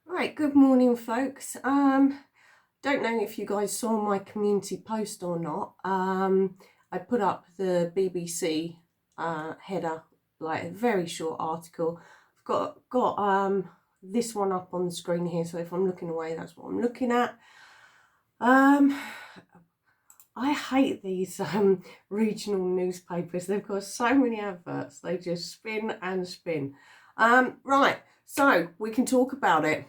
Right, good morning, folks. Don't know if you guys saw my community post or not. I put up the BBC header, like a very short article. I've got this one up on the screen here, so if I'm looking away, that's what I'm looking at. I hate these regional newspapers. They've got so many adverts. They just spin and spin. Right, so we can talk about it.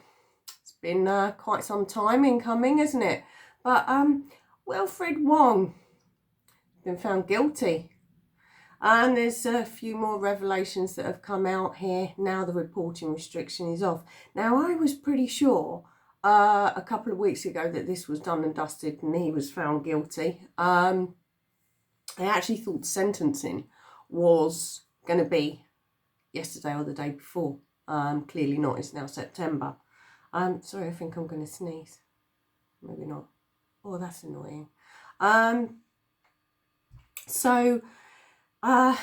It's been quite some time in coming, isn't it? But Wilfred Wong has been found guilty. And there's a few more revelations that have come out here. Now the reporting restriction is off. Now, I was pretty sure a couple of weeks ago that this was done and dusted and he was found guilty. I actually thought sentencing was going to be yesterday or the day before. Clearly not. It's now September. Sorry, I think I'm going to sneeze. Maybe not. Oh, that's annoying. So I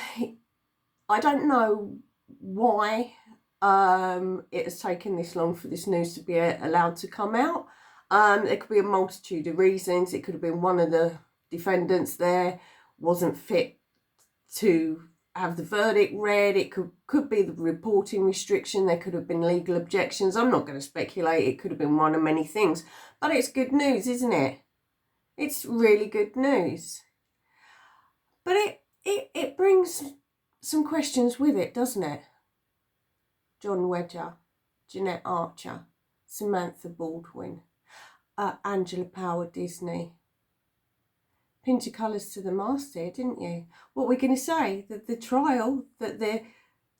don't know why it has taken this long for this news to be allowed to come out. There could be a multitude of reasons. It could have been one of the defendants there wasn't fit to have the verdict read. It could be the reporting restriction. There could have been legal objections. I'm not going to speculate. It could have been one of many things. But it's good news, isn't it? It's really good news. But it brings some questions with it, doesn't it? John Wedger, Jeanette Archer, Samantha Baldwin, Angela Power Disney. Pinch colours to the mast here, didn't you? What we're going to say, that the trial, that the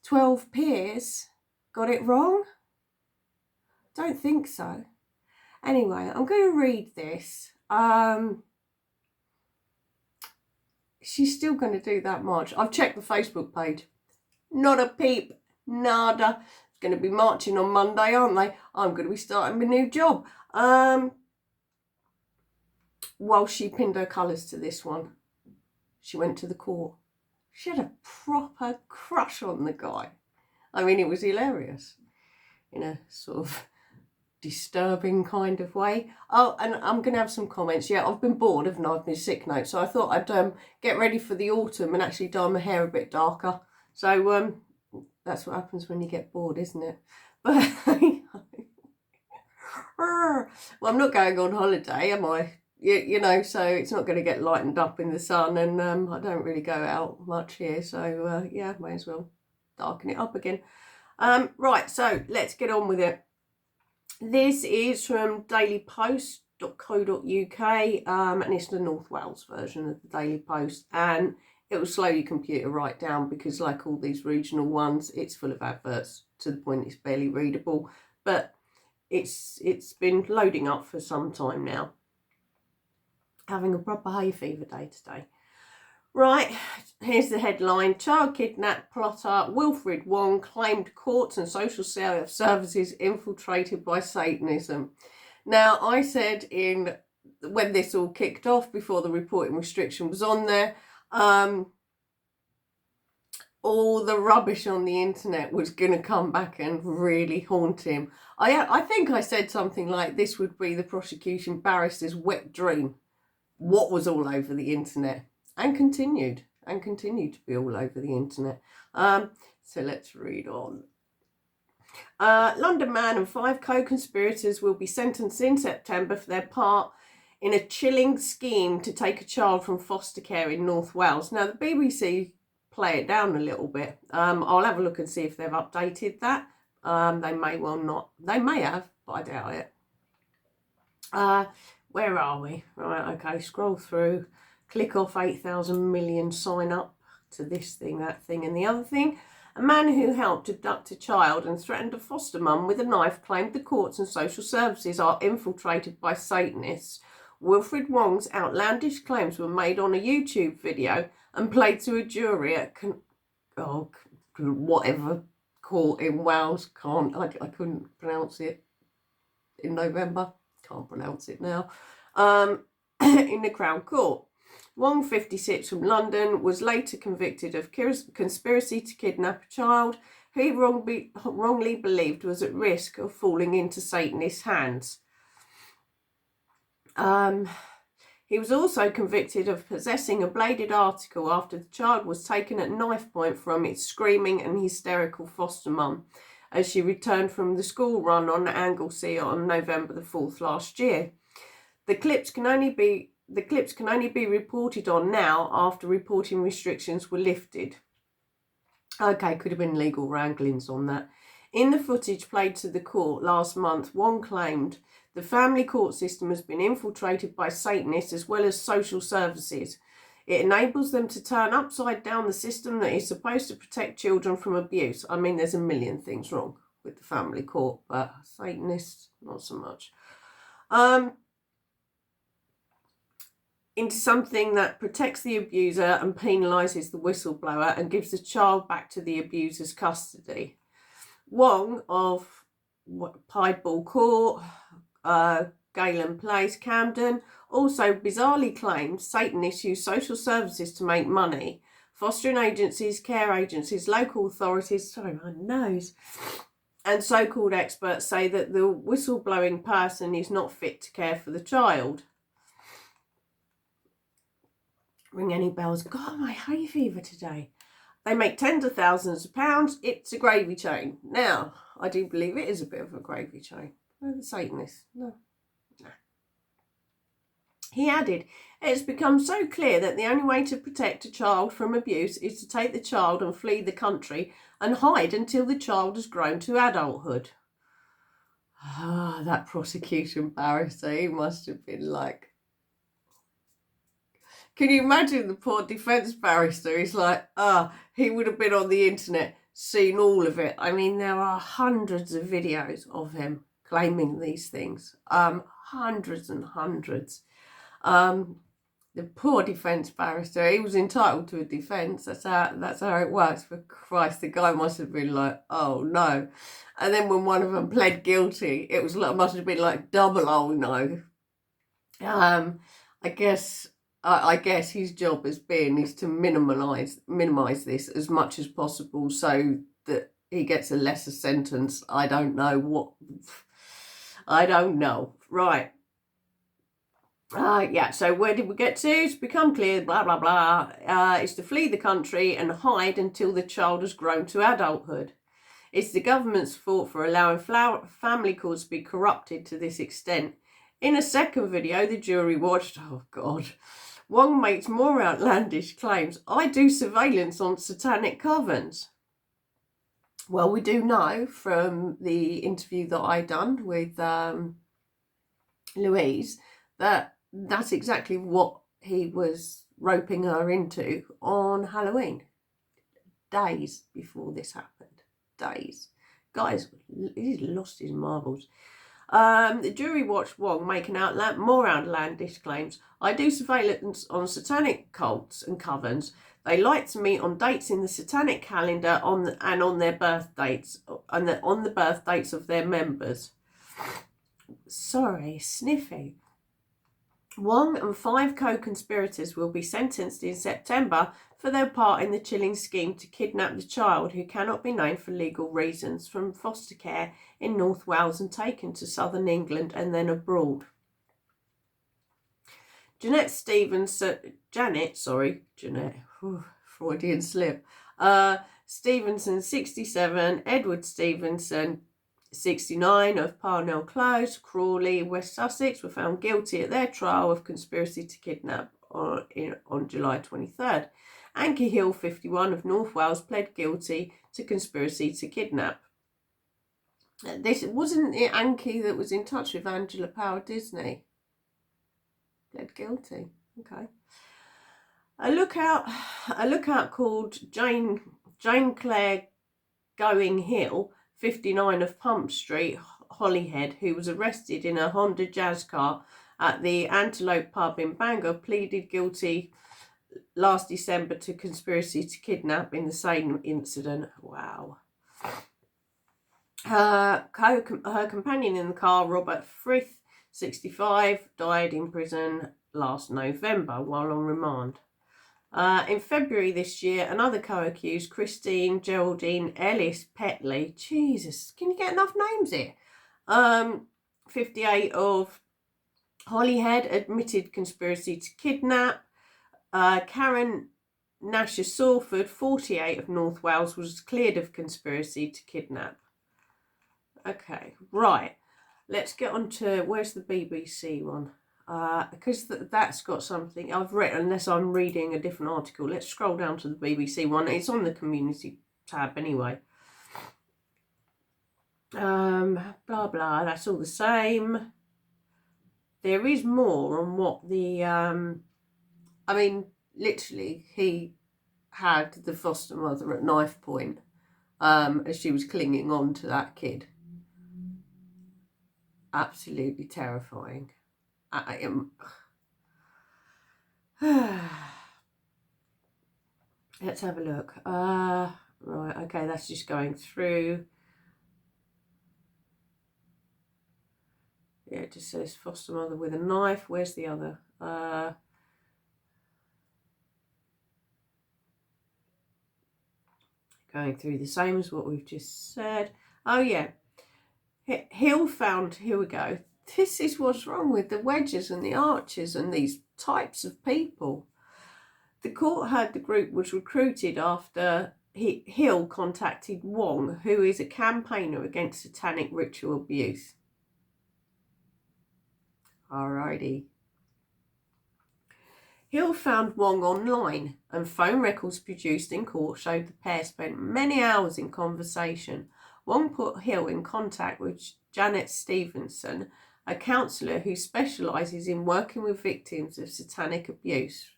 12 peers got it wrong? Don't think so. Anyway, I'm going to read this. She's still going to do that march. I've checked the Facebook page. Not a peep. Nada. It's going to be marching on Monday, aren't they? I'm going to be starting my new job. While she pinned her colours to this one, she went to the court. She had a proper crush on the guy. I mean, it was hilarious in a sort of disturbing kind of way. Oh, and I'm going to have some comments. Yeah, I've been bored, haven't I? I've been sick note. So I thought I'd get ready for the autumn and actually dye my hair a bit darker. So that's what happens when you get bored, isn't it? But well, I'm not going on holiday, am I? You know, so it's not going to get lightened up in the sun, and I don't really go out much here, so yeah, may as well darken it up again. Right, so let's get on with it. This is from dailypost.co.uk, and it's the North Wales version of the Daily Post, and it will slow your computer right down because, like all these regional ones, it's full of adverts to the point it's barely readable, but it's been loading up for some time now. Having a proper hay fever day today. Right, here's the headline. Child kidnap plotter Wilfred Wong claimed courts and social services infiltrated by Satanism. Now, I said when this all kicked off, before the reporting restriction was on there, all the rubbish on the internet was going to come back and really haunt him. I think I said something like this would be the prosecution barrister's wet dream. What was all over the internet and continued to be all over the internet. So let's read on. London man and 5 co-conspirators will be sentenced in September for their part in a chilling scheme to take a child from foster care in North Wales. Now, the BBC play it down a little bit. I'll have a look and see if they've updated that. They may well not. They may have, but I doubt it. Where are we? Right, okay, scroll through, click off 8,000 million, sign up to this thing, that thing, and the other thing. A man who helped abduct a child and threatened a foster mum with a knife claimed the courts and social services are infiltrated by Satanists. Wilfred Wong's outlandish claims were made on a YouTube video and played to a jury at whatever court in Wales. I couldn't pronounce it in November. Can't pronounce it now, in the Crown Court. Wong, 56, from London, was later convicted of conspiracy to kidnap a child, who he wrongly believed was at risk of falling into Satanist hands. He was also convicted of possessing a bladed article after the child was taken at knife point from its screaming and hysterical foster mum as she returned from the school run on Anglesey on November the 4th last year. The clips can only be reported on now after reporting restrictions were lifted. Okay, could have been legal wranglings on that. In the footage played to the court last month, Wong claimed the family court system has been infiltrated by Satanists as well as social services. It enables them to turn upside down the system that is supposed to protect children from abuse. I mean, there's a million things wrong with the family court, but Satanists, not so much. Into something that protects the abuser and penalises the whistleblower and gives the child back to the abuser's custody. Wong of Piedball Court, Galen Place, Camden, also bizarrely claimed Satanists use social services to make money. Fostering agencies, care agencies, local authorities, sorry, my nose, and so-called experts say that the whistleblowing person is not fit to care for the child. Ring any bells? God, my hay fever today. They make tens of thousands of pounds. It's a gravy train. Now, I do believe it is a bit of a gravy train. No, the Satanists. No. He added, it's become so clear that the only way to protect a child from abuse is to take the child and flee the country and hide until the child has grown to adulthood. Ah, that prosecution barrister, he must have been like... Can you imagine the poor defence barrister? He's like, he would have been on the internet, seen all of it. I mean, there are hundreds of videos of him claiming these things. Hundreds and hundreds. The poor defence barrister, he was entitled to a defence. That's how it works. For Christ, the guy must have been like, oh no. And then when one of them pled guilty, it was like, must have been like double oh no. I guess his job is to minimise this as much as possible so that he gets a lesser sentence. I don't know. Right. So where did we get to? It's become clear, blah, blah, blah. It's to flee the country and hide until the child has grown to adulthood. It's the government's fault for allowing family courts to be corrupted to this extent. In a second video the jury watched, oh God, Wong makes more outlandish claims. I do surveillance on satanic covens. Well, we do know from the interview that I done with Louise that that's exactly what he was roping her into on Halloween. Days before this happened. Days. Guys, he's lost his marbles. The jury watched Wong making more outlandish claims. I do surveillance on satanic cults and covens. They like to meet on dates in the satanic calendar on their birth dates, on the birth dates of their members. Sorry, sniffy. Wong and 5 co-conspirators will be sentenced in September for their part in the chilling scheme to kidnap the child, who cannot be named for legal reasons, from foster care in North Wales and taken to southern England and then abroad. Janet, Freudian slip. Stevenson, 67, Edward Stevenson, 69, of Parnell Close, Crawley, West Sussex, were found guilty at their trial of conspiracy to kidnap on July 23rd. Anki Hill, 51, of North Wales, pled guilty to conspiracy to kidnap. This wasn't it Anki that was in touch with Angela Power Disney. Pled guilty. Okay. A lookout called Jane Claire Going Hill, 59, of Pump Street, Holyhead, who was arrested in a Honda Jazz car at the Antelope pub in Bangor, pleaded guilty last December to conspiracy to kidnap in the same incident. Wow. Her companion in the car, Robert Frith, 65, died in prison last November while on remand. In February this year, another co-accused, Christine Geraldine Ellis Petley, Jesus, can you get enough names here? 58 of Holyhead, admitted conspiracy to kidnap. Karen Nasher Sawford, 48 of North Wales, was cleared of conspiracy to kidnap. Okay, right. Let's get on to, where's the BBC one? Because that's got something I've read, unless I'm reading a different article. Let's scroll down to the BBC one. It's on the community tab anyway. Blah, blah, that's all the same. There is more on what the, I mean, literally, he had the foster mother at knife point as she was clinging on to that kid. Absolutely terrifying. I am. Let's have a look. Right, okay, that's just going through. Yeah, it just says foster mother with a knife. Where's the other? Going through the same as what we've just said. Oh, yeah. Hill found, here we go. This is what's wrong with the wedges and the archers and these types of people. The court heard the group was recruited after Hill contacted Wong, who is a campaigner against satanic ritual abuse. Alrighty. Hill found Wong online, and phone records produced in court showed the pair spent many hours in conversation. Wong put Hill in contact with Janet Stevenson, a counsellor who specialises in working with victims of satanic abuse.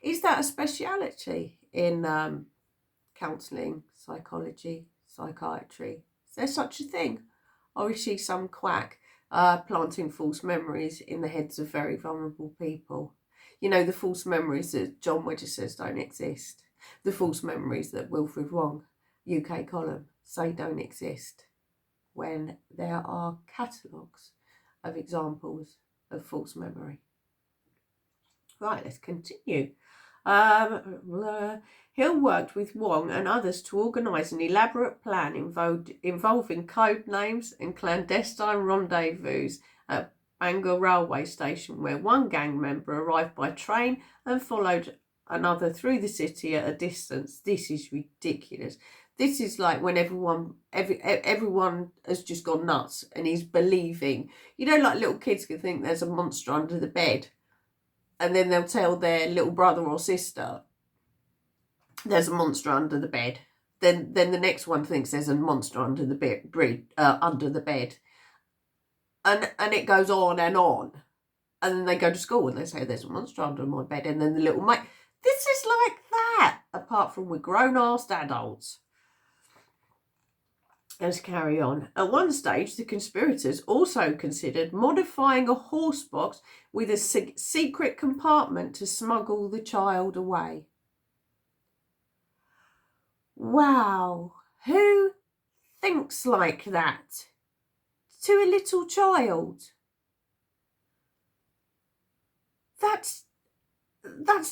Is that a speciality in counselling, psychology, psychiatry? Is there such a thing? Or is she some quack planting false memories in the heads of very vulnerable people? You know, the false memories that John Wedger says don't exist. The false memories that Wilfred Wong, UK column, say don't exist, when there are catalogues of examples of false memory. Right, let's continue. Hill worked with Wong and others to organise an elaborate plan involving code names and clandestine rendezvous at Bangor railway station, where one gang member arrived by train and followed another through the city at a distance. This is ridiculous. This is like when everyone has just gone nuts and is believing. You know, like little kids can think there's a monster under the bed, and then they'll tell their little brother or sister there's a monster under the bed. Then the next one thinks there's a monster under the bed, and it goes on, and then they go to school and they say there's a monster under my bed, and then the little mate. This is like that, apart from with grown-ass adults. Let's carry on. At one stage, the conspirators also considered modifying a horse box with a secret compartment to smuggle the child away. Wow, who thinks like that to a little child? That's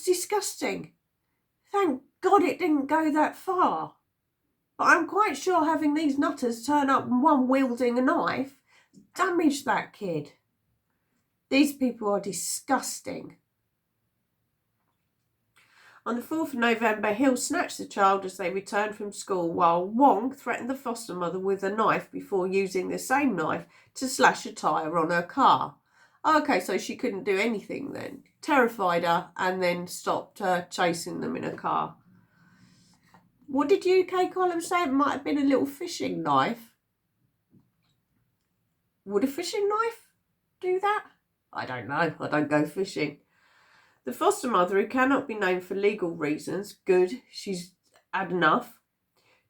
disgusting. Thank God it didn't go that far. But I'm quite sure having these nutters turn up and one wielding a knife damaged that kid. These people are disgusting. On the 4th of November, Hill snatched the child as they returned from school, while Wong threatened the foster mother with a knife before using the same knife to slash a tyre on her car. Okay, so she couldn't do anything then. Terrified her and then stopped her chasing them in a car. What did UK column say? It might have been a little fishing knife. Would a fishing knife do that? I don't know. I don't go fishing. The foster mother, who cannot be named for legal reasons, good, she's had enough,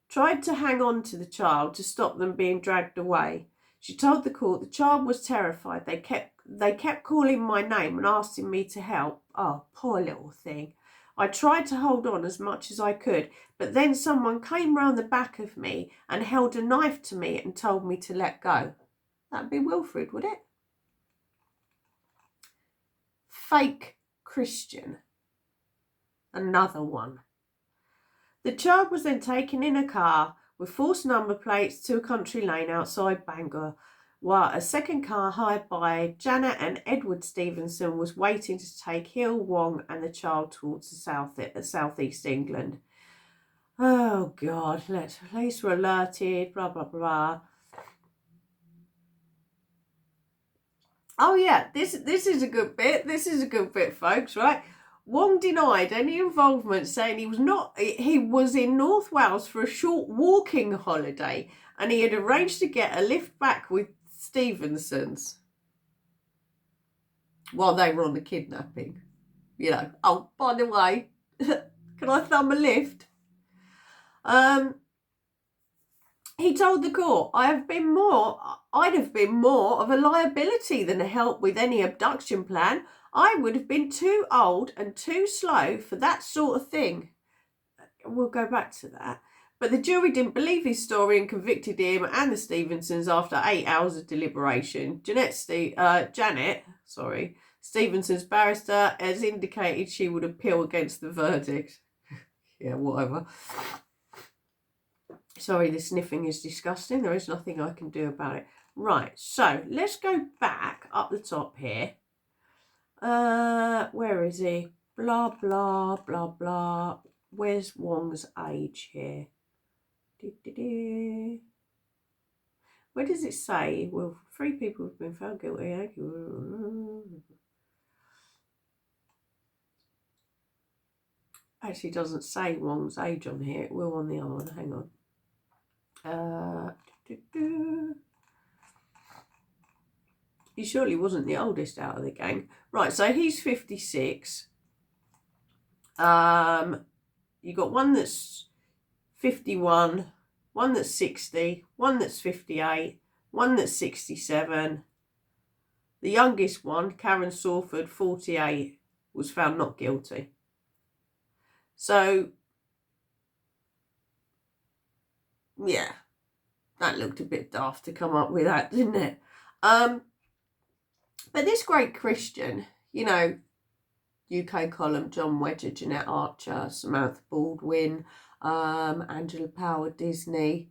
tried to hang on to the child to stop them being dragged away. She told the court the child was terrified. They kept calling my name and asking me to help. Oh, poor little thing. I tried to hold on as much as I could, but then someone came round the back of me and held a knife to me and told me to let go. That'd be Wilfred, would it? Fake Christian. Another one. The child was then taken in a car with false number plates to a country lane outside Bangor, while a second car hired by Janet and Edward Stevenson was waiting to take Hill, Wong and the child towards the southeast England. Oh God, police were alerted, blah, blah, blah. Oh yeah, this is a good bit. This is a good bit, folks, right? Wong denied any involvement, saying he was in North Wales for a short walking holiday and he had arranged to get a lift back with Stevenson's while they were on the kidnapping. You know, oh, by the way, can I thumb a lift? He told the court, I'd have been more of a liability than a help with any abduction plan. I would have been too old and too slow for that sort of thing. We'll go back to that. But the jury didn't believe his story and convicted him and the Stevensons after 8 hours of deliberation. Janet, Stevenson's barrister, has indicated she would appeal against the verdict. Yeah, whatever. Sorry, the sniffing is disgusting. There is nothing I can do about it. Right, so let's go back up the top here. Where is he? Blah, blah, blah, blah. Where's Wong's age here? Where does it say? Well, 3 people have been found guilty. Actually doesn't say Wong's age on here. It will on the other one. Hang on. He surely wasn't the oldest out of the gang. Right, so he's 56. You got one that's 51, one that's 60, one that's 58, one that's 67. The youngest one, Karen Sawford, 48, was found not guilty. So, yeah, that looked a bit daft to come up with that, didn't it? But this great Christian, you know, UK column, John Wedger, Jeanette Archer, Samantha Baldwin, Angela Power, Disney.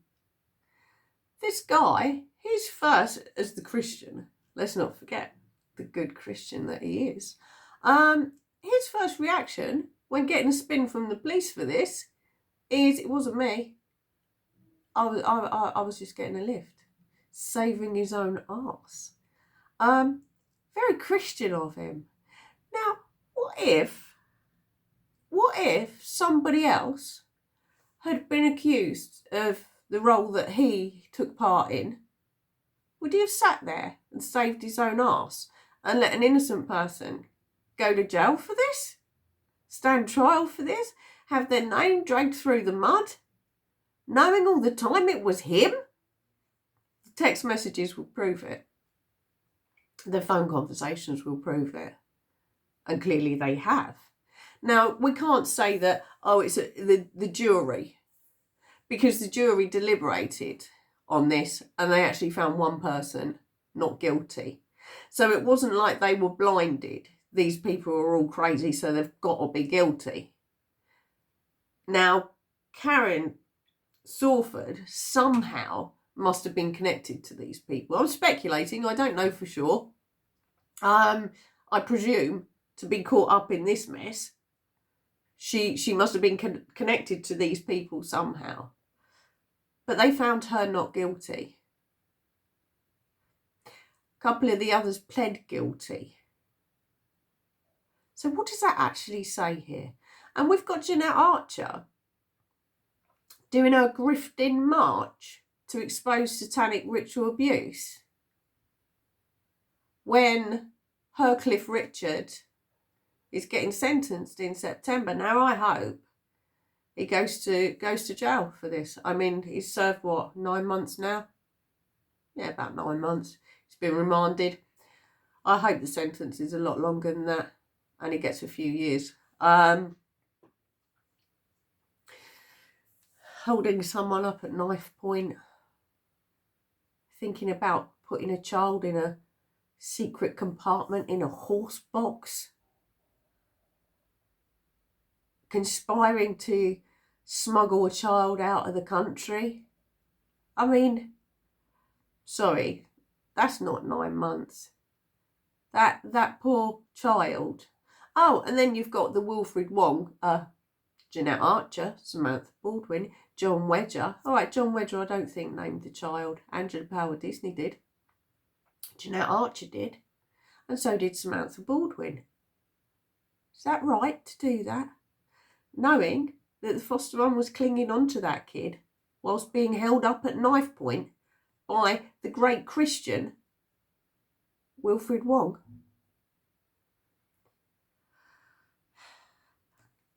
This guy, he's first as the Christian. Let's not forget the good Christian that he is. His first reaction when getting a spin from the police for this is, it wasn't me. I was just getting a lift, saving his own arse. Very Christian of him. Now, what if somebody else had been accused of the role that he took part in? Would he have sat there and saved his own arse and let an innocent person go to jail for this? Stand trial for this? Have their name dragged through the mud? Knowing all the time it was him? The text messages will prove it. The phone conversations will prove it. And clearly they have. Now, we can't say that, it's the jury, because the jury deliberated on this and they actually found one person not guilty. So it wasn't like they were blinded. These people are all crazy, so they've got to be guilty. Now, Karen Sawford somehow must have been connected to these people. I'm speculating, I don't know for sure. I presume to be caught up in this mess, she must have been connected to these people somehow. But they found her not guilty. A couple of the others pled guilty. So what does that actually say here? And we've got Jeanette Archer doing her grifting march to expose satanic ritual abuse, when Hercliffe Richard is getting sentenced in September. Now, I hope he goes to jail for this. I mean, he's served, 9 months now? Yeah, about 9 months. He's been remanded. I hope the sentence is a lot longer than that and he gets a few years. Holding someone up at knife point, thinking about putting a child in a secret compartment in a horse box. conspiring to smuggle a child out of the country. I mean, sorry, that's not 9 months. That poor child. Oh, and then you've got the Wilfred Wong, Jeanette Archer, Samantha Baldwin, John Wedger. All right, John Wedger, I don't think named the child. Angela Power Disney did. Jeanette Archer did. And so did Samantha Baldwin. Is that right to do that? Knowing that the foster mum was clinging on to that kid whilst being held up at knife point by the great Christian Wilfred Wong.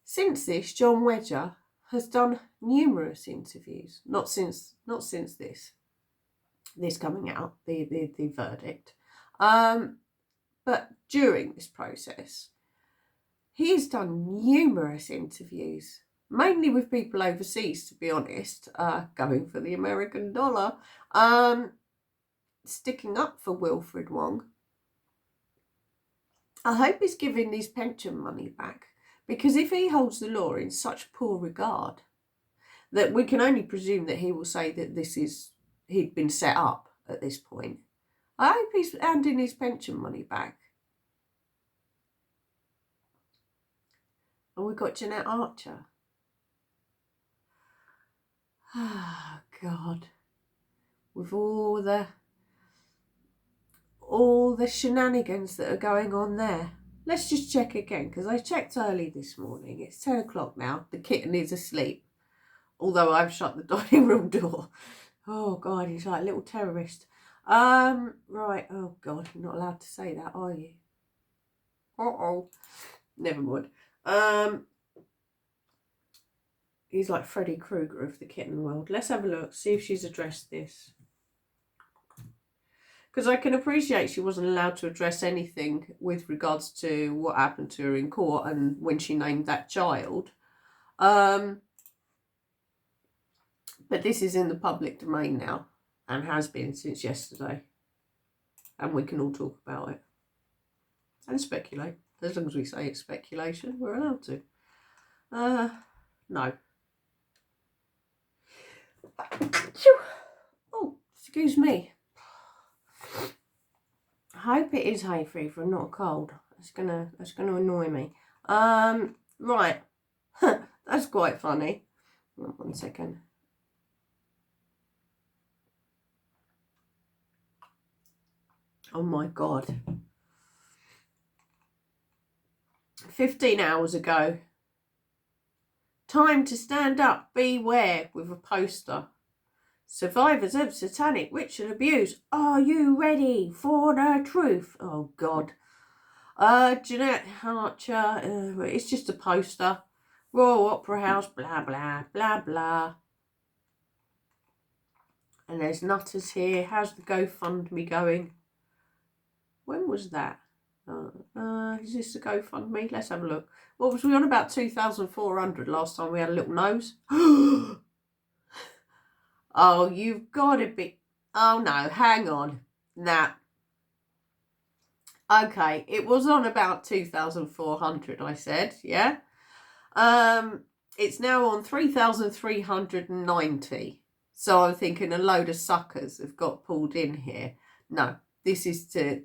Since this, John Wedger has done numerous interviews. Not since this coming out, the verdict. But during this process, he's done numerous interviews, mainly with people overseas, to be honest, going for the American dollar, sticking up for Wilfred Wong. I hope he's giving his pension money back, because if he holds the law in such poor regard, that we can only presume that he will say that he'd been set up at this point. I hope he's handing his pension money back. And we've got Jeanette Archer. Oh, God. With all the shenanigans that are going on there. Let's just check again, because I checked early this morning. It's 10 o'clock now. The kitten is asleep, although I've shut the dining room door. Oh, God, he's like a little terrorist. Right. Oh, God, you're not allowed to say that, are you? Uh-oh. Never mind. He's like Freddy Krueger of the kitten world. Let's have a look, see if she's addressed this. Because I can appreciate she wasn't allowed to address anything with regards to what happened to her in court and when she named that child. But this is in the public domain now and has been since yesterday. And we can all talk about it. And speculate. As long as we say it's speculation, we're allowed to. No. Oh, excuse me. I hope it is hay fever and not a cold. That's gonna annoy me. Right. That's quite funny. 1 second. Oh my God. 15 hours ago. Time to stand up, beware, with a poster. Survivors of satanic ritual abuse, are you ready for the truth? Oh, God. Jeanette Archer, it's just a poster. Royal Opera House, blah, blah, blah, blah. And there's nutters here. How's the GoFundMe going? When was that? Is this the GoFundMe? Let's have a look. What was we on about? 2,400 last time we had a little nose. Oh, you've got to be... Oh, no, hang on. Nah. Okay, it was on about 2,400, I said, yeah? It's now on 3,390. So I'm thinking a load of suckers have got pulled in here. No, this is to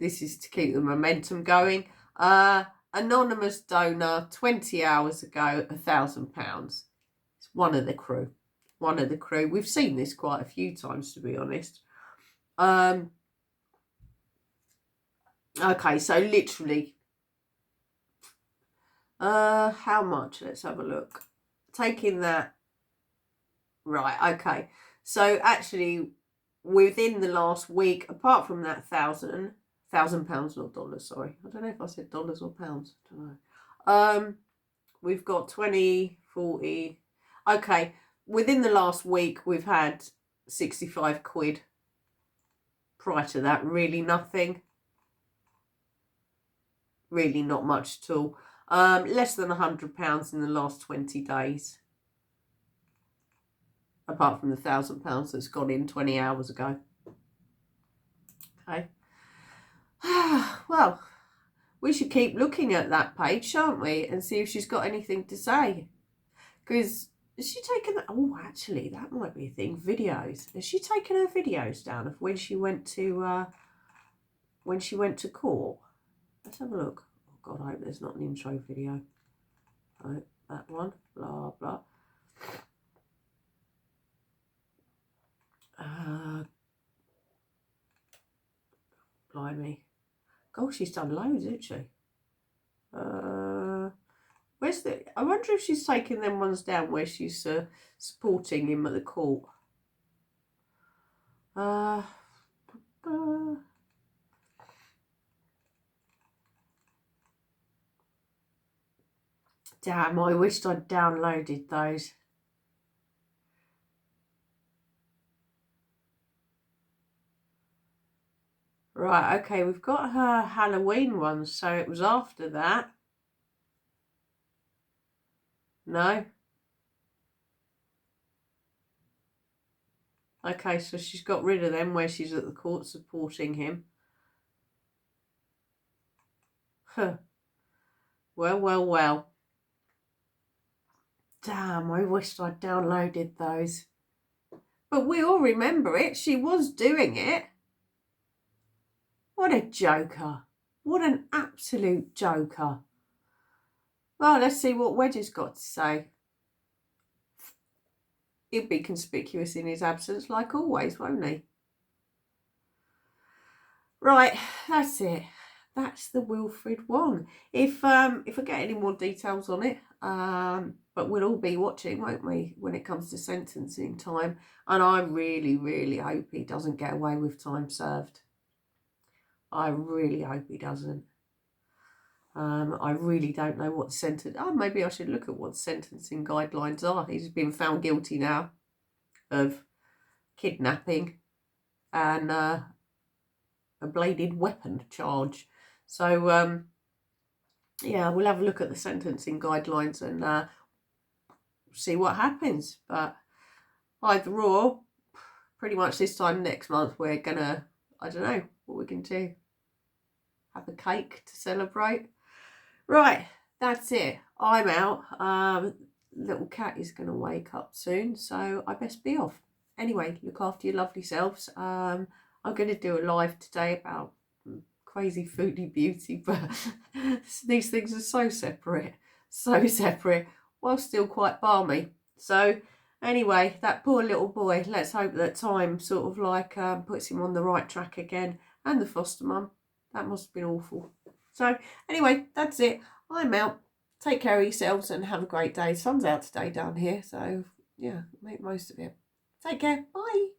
keep the momentum going. Anonymous donor, 20 hours ago, £1,000. It's one of the crew. We've seen this quite a few times, to be honest. Okay, so literally, how much? Let's have a look. Taking that, right, okay. So actually, within the last week, apart from that £1,000, not dollars, sorry. I don't know if I said dollars or pounds. I don't know. We've got 20, 40. Okay, within the last week, we've had 65 quid. Prior to that, really nothing. Really not much at all. Less than £100 in the last 20 days. Apart from the £1,000 that's gone in 20 hours ago. Okay. Well, we should keep looking at that page, shan't we? And see if she's got anything to say. Because has she taken that? Oh, actually, that might be a thing. Videos. Has she taken her videos down of when she went to court? Let's have a look. Oh God, I hope there's not an intro video. Right, that one. Blah blah. Blimey. Gosh, she's done loads, isn't she? Where's the? I wonder if she's taken them ones down where she's supporting him at the court. Damn, I wished I'd downloaded those. Right, okay, we've got her Halloween one, so it was after that. No? Okay, so she's got rid of them where she's at the court supporting him. Huh. Well, well, well. Damn, I wished I'd downloaded those. But we all remember it. She was doing it. What a joker. What an absolute joker. Well, let's see what Wedge's got to say. He'll be conspicuous in his absence like always, won't he? Right, that's it. That's the Wilfred Wong. If I get any more details on it, but we'll all be watching, won't we, when it comes to sentencing time. And I really, really hope he doesn't get away with time served. I really hope he doesn't. I really don't know what the sentence... Oh, maybe I should look at what the sentencing guidelines are. He's been found guilty now of kidnapping and a bladed weapon charge. So, yeah, we'll have a look at the sentencing guidelines and see what happens. But either or, pretty much this time next month, we're gonna, I don't know what we're going to do. Have a cake to celebrate. Right, that's it. I'm out. Little cat is going to wake up soon, so I best be off. Anyway, look after your lovely selves. I'm going to do a live today about crazy foodie beauty, but these things are so separate, while still quite balmy. So anyway, that poor little boy, let's hope that time sort of like puts him on the right track again, and the foster mum. That must have been awful. So anyway, that's it. I'm out. Take care of yourselves and have a great day. Sun's out today down here, so yeah, make the most of it. Take care. Bye.